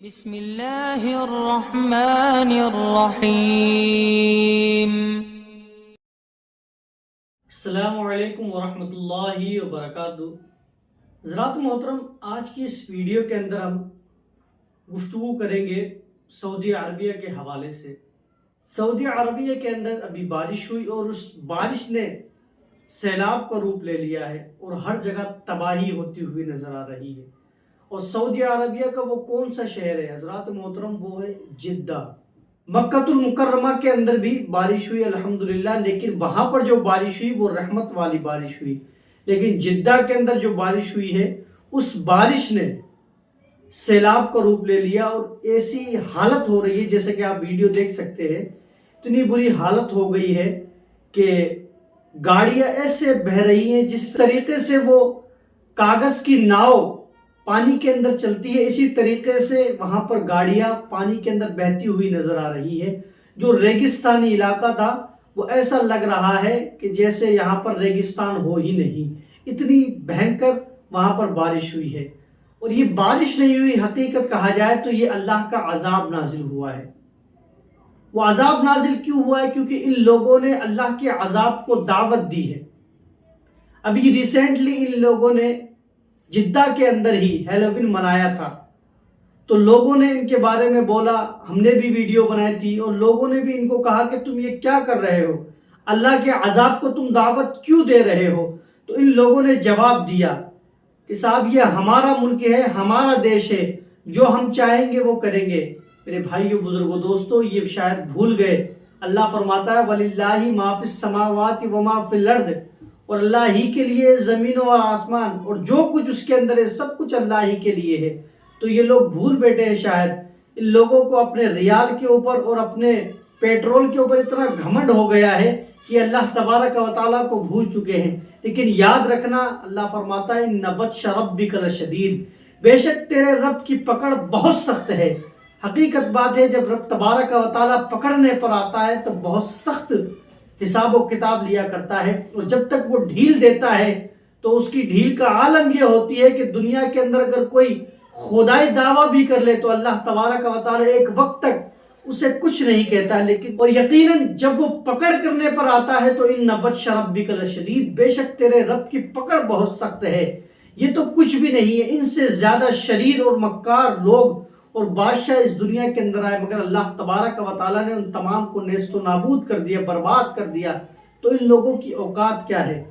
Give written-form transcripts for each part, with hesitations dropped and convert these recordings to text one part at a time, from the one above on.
بسم اللہ الرحمن الرحیم۔ السلام علیکم ورحمۃ اللہ وبرکاتہ۔ حضرات محترم، آج کی اس ویڈیو کے اندر ہم گفتگو کریں گے سعودی عربیہ کے حوالے سے۔ سعودی عربیہ کے اندر ابھی بارش ہوئی اور اس بارش نے سیلاب کا روپ لے لیا ہے اور ہر جگہ تباہی ہوتی ہوئی نظر آ رہی ہے۔ اور سعودی عربیہ کا وہ کون سا شہر ہے حضرات محترم؟ وہ ہے جدہ۔ مکۃ المکرمہ کے اندر بھی بارش ہوئی الحمدللہ، لیکن وہاں پر جو بارش ہوئی وہ رحمت والی بارش ہوئی، لیکن جدہ کے اندر جو بارش ہوئی ہے اس بارش نے سیلاب کا روپ لے لیا اور ایسی حالت ہو رہی ہے، جیسے کہ آپ ویڈیو دیکھ سکتے ہیں، اتنی بری حالت ہو گئی ہے کہ گاڑیاں ایسے بہہ رہی ہیں جس طریقے سے وہ کاغذ کی ناؤ پانی کے اندر چلتی ہے، اسی طریقے سے وہاں پر گاڑیاں پانی کے اندر بہتی ہوئی نظر آ رہی ہے۔ جو ریگستانی علاقہ تھا وہ ایسا لگ رہا ہے کہ جیسے یہاں پر ریگستان ہو ہی نہیں، اتنی بھینکر وہاں پر بارش ہوئی ہے۔ اور یہ بارش نہیں ہوئی، حقیقت کہا جائے تو یہ اللہ کا عذاب نازل ہوا ہے۔ وہ عذاب نازل کیوں ہوا ہے؟ کیونکہ ان لوگوں نے اللہ کے عذاب کو دعوت دی ہے۔ ابھی ریسنٹلی ان لوگوں نے جدہ کے اندر ہی ہیلووین منایا تھا، تو لوگوں نے ان کے بارے میں بولا، ہم نے بھی ویڈیو بنائی تھی اور لوگوں نے بھی ان کو کہا کہ تم یہ کیا کر رہے ہو، اللہ کے عذاب کو تم دعوت کیوں دے رہے ہو؟ تو ان لوگوں نے جواب دیا کہ صاحب یہ ہمارا ملک ہے، ہمارا دیش ہے، جو ہم چاہیں گے وہ کریں گے۔ میرے بھائیو، بزرگوں، دوستو، یہ شاید بھول گئے، اللہ فرماتا ہے وَلِلَّهِ مَا فِي السَّمَاوَاتِ وَمَا فِي الْأَرْضِ، اور اللہ ہی کے لیے زمینوں اور آسمان اور جو کچھ اس کے اندر ہے سب کچھ اللہ ہی کے لیے ہے۔ تو یہ لوگ بھول بیٹھے ہیں، شاید ان لوگوں کو اپنے ریال کے اوپر اور اپنے پیٹرول کے اوپر اتنا گھمنڈ ہو گیا ہے کہ اللہ تبارک و تعالیٰ کو بھول چکے ہیں۔ لیکن یاد رکھنا، اللہ فرماتا ہے اِنَّ بَطْشَ رَبِّكَ لَشَدِيدٌ، بے شک تیرے رب کی پکڑ بہت سخت ہے۔ حقیقت بات ہے، جب رب تبارک و تعالیٰ پکڑنے پر آتا ہے تو بہت سخت حساب و کتاب لیا کرتا ہے، اور جب تک وہ ڈھیل دیتا ہے تو اس کی ڈھیل کا عالم یہ ہوتی ہے کہ دنیا کے اندر اگر کوئی خدائی دعویٰ بھی کر لے تو اللہ تبارک و تعالیٰ ایک وقت تک اسے کچھ نہیں کہتا ہے، لیکن اور یقیناً جب وہ پکڑ کرنے پر آتا ہے تو اِنَّ بَطْشَ رَبِّكَ لَشَدِيدٌ، بے شک تیرے رب کی پکڑ بہت سخت ہے۔ یہ تو کچھ بھی نہیں ہے، ان سے زیادہ شریر اور مکار لوگ اور بادشاہ اس دنیا کے اندر آئے، مگر اللہ تبارک و تعالیٰ نے ان تمام کو نیست و نابود کر دیا، برباد کر دیا۔ تو ان لوگوں کی اوقات کیا ہے؟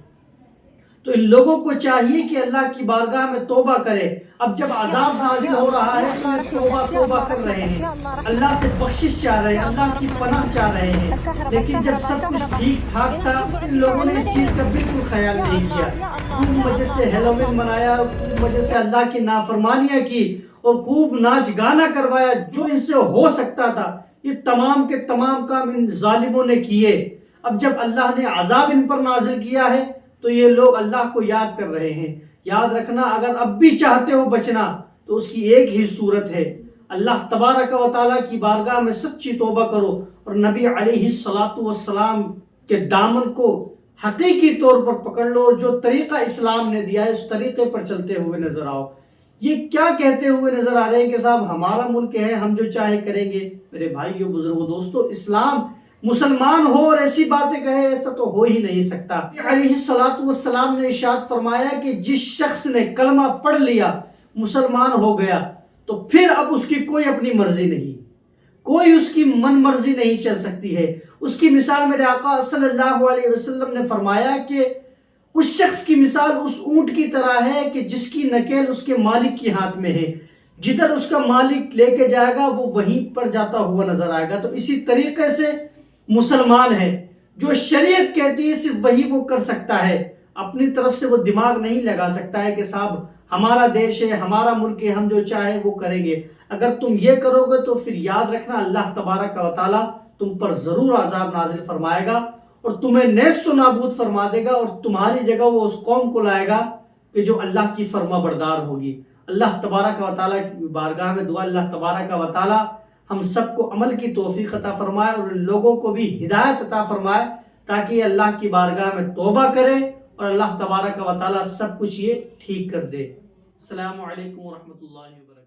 تو ان لوگوں کو چاہیے کہ اللہ کی بارگاہ میں توبہ کرے۔ اب جب عذاب نازل ہو رہا ہے تو یہ توبہ کر رہے ہیں، اللہ سے بخشش چاہ رہے ہیں، اللہ کی پناہ چاہ رہے ہیں، لیکن جب سب کچھ ٹھیک ٹھاک تھا ان لوگوں نے اس چیز کا بالکل خیال نہیں کیا۔ خوب مزے سے ہیلووین منایا، خوب مزے سے اللہ کی نافرمانیاں کی اور خوب ناچ گانا کروایا، جو ان سے ہو سکتا تھا یہ تمام کے تمام کام ان ظالموں نے کیے۔ اب جب اللہ نے عذاب ان پر نازل کیا ہے تو یہ لوگ اللہ کو یاد کر رہے ہیں۔ یاد رکھنا، اگر اب بھی چاہتے ہو بچنا تو اس کی ایک ہی صورت ہے، اللہ تبارک و تعالیٰ کی بارگاہ میں سچی توبہ کرو اور نبی علیہ السلام کے دامن کو حقیقی طور پر پکڑ لو، اور جو طریقہ اسلام نے دیا ہے اس طریقے پر چلتے ہوئے نظر آؤ۔ یہ کیا کہتے ہوئے نظر آ رہے ہیں کہ صاحب ہمارا ملک ہے، ہم جو چاہے کریں گے؟ میرے بھائیو، بزرگوں، دوستو، اسلام مسلمان ہو اور ایسی باتیں کہے، ایسا تو ہو ہی نہیں سکتا۔ علیہ السلام نے ارشاد فرمایا کہ جس شخص نے کلمہ پڑھ لیا، مسلمان ہو گیا، تو پھر اب اس کی کوئی اپنی مرضی نہیں، کوئی اس کی من مرضی نہیں چل سکتی ہے۔ اس کی مثال میرے آقا صلی اللہ علیہ وسلم نے فرمایا کہ اس شخص کی مثال اس اونٹ کی طرح ہے کہ جس کی نکیل اس کے مالک کے ہاتھ میں ہے، جدھر اس کا مالک لے کے جائے گا وہ وہیں پر جاتا ہوا نظر آئے گا۔ تو اسی طریقے سے مسلمان ہے، جو شریعت کہتی ہے صرف وہی وہ کر سکتا ہے، اپنی طرف سے وہ دماغ نہیں لگا سکتا ہے کہ صاحب ہمارا دیش ہے، ہمارا ملک ہے، ہم جو چاہیں وہ کریں گے۔ اگر تم یہ کرو گے تو پھر یاد رکھنا اللہ تبارک و تعالیٰ تم پر ضرور عذاب نازل فرمائے گا اور تمہیں نیست و نابود فرما دے گا، اور تمہاری جگہ وہ اس قوم کو لائے گا کہ جو اللہ کی فرما بردار ہوگی۔ اللہ تبارک و تعالیٰ کی بارگاہ میں دعا، اللہ تبارک و تعالیٰ ہم سب کو عمل کی توفیق عطا فرمائے اور ان لوگوں کو بھی ہدایت عطا فرمائے تاکہ یہ اللہ کی بارگاہ میں توبہ کرے اور اللہ تبارک و تعالیٰ سب کچھ یہ ٹھیک کر دے۔ السلام علیکم ورحمۃ اللہ وبرکاتہ۔